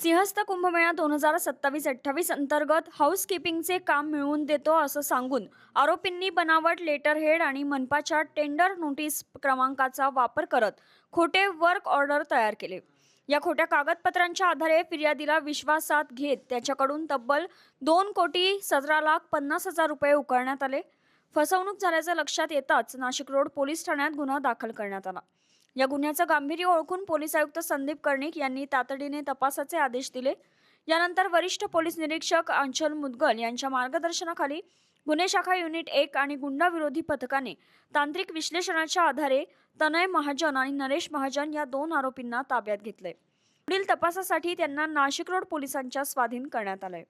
सिंहस्थ कुंभमेळा 2027-28 अंतर्गत हाऊसकीपिंगचे काम मिळवून देतो असं सांगून आरोपींनी बनावट लेटरहेड आणि मनपाच्या टेंडर नोटीस क्रमांकाचा वापर करत खोटे वर्क ऑर्डर तयार केले. या खोट्या कागदपत्रांच्या आधारे फिर्यादीला विश्वासात घेत त्याच्याकडून तब्बल 2,17,50,000 रुपये उकळण्यात आले. फसवणूक झाल्याचं लक्षात येताच नाशिक रोड पोलीस ठाण्यात गुन्हा दाखल करण्यात आला. या गुन्ह्याचं गांभीर्य ओळखून पोलीस आयुक्त संदीप कर्णिक यांनी तातडीने तपासाचे आदेश दिले. यानंतर वरिष्ठ पोलीस निरीक्षक अंचल मुदगल यांच्या मार्गदर्शनाखाली गुन्हे शाखा युनिट 1 आणि गुंडा विरोधी पथकाने तांत्रिक विश्लेषणाच्या आधारे तनय महाजन आणि नरेश महाजन या 2 आरोपींना ताब्यात घेतले. पुढील तपासासाठी त्यांना नाशिक रोड पोलिसांच्या स्वाधीन करण्यात आले.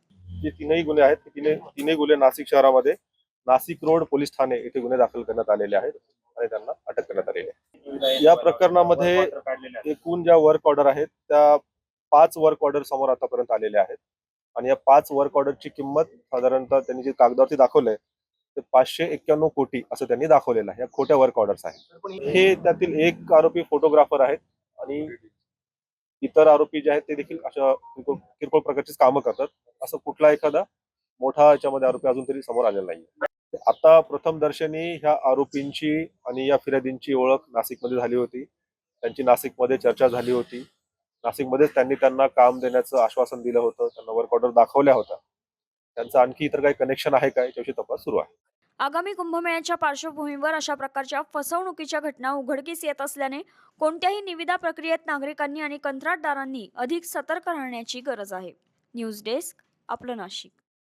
जे तीनही गुन्हे आहेत तीनही गुन्हे नाशिक शहरामध्ये नाशिक रोड पोलीस ठाणे येथे गुन्हे दाखल करण्यात आलेले आहेत आणि त्यांना अटक करण्यात आलेली आहे. या प्रकरणामध्ये एकूण ज्या वर्क ऑर्डर आहेत त्या 5 वर्क ऑर्डर समोर आतापर्यंत आलेल्या आहेत आणि या 5 वर्क ऑर्डरची किंमत साधारणतः त्यांनी जे कागदावरती दाखवलंय ते 591 कोटी असं त्यांनी दाखवलेलं आहे. या खोट्या वर्क ऑर्डर्स आहेत. हे त्यातील एक आरोपी फोटोग्राफर आहेत आणि इतर आरोपी जे आहेत ते देखील अशा किरकोळ प्रकारचीच कामं करतात. असं कुठला एखादा मोठा याच्यामध्ये आरोपी अजून तरी समोर आलेला नाही. आता प्रथम दर्शनी ह्या आरोपींची आणि या फिर्यादींची ओळख नाशिकमध्ये झाली होती. त्यांची नाशिकमध्ये चर्चा झाली होती. नाशिकमध्येच त्यांनी त्यांना काम देण्याचं आश्वासन दिलं होतं. त्यांना वर्क ऑर्डर दाखवल्या होत्या. त्यांचं आणखी इतर काही कनेक्शन आहे का याच्याविषयी तपास सुरू आहे. आगामी कुंभमेळ्याच्या पार्श्वभूमीवर अशा प्रकारच्या फसवणुकीच्या घटना उघडकीस येत असल्याने कोणत्याही निविदा प्रक्रियेत नागरिकांनी आणि कंत्राटदारांनी अधिक सतर्क राहण्याची गरज आहे. न्यूज डेस्क, आपलं नाशिक.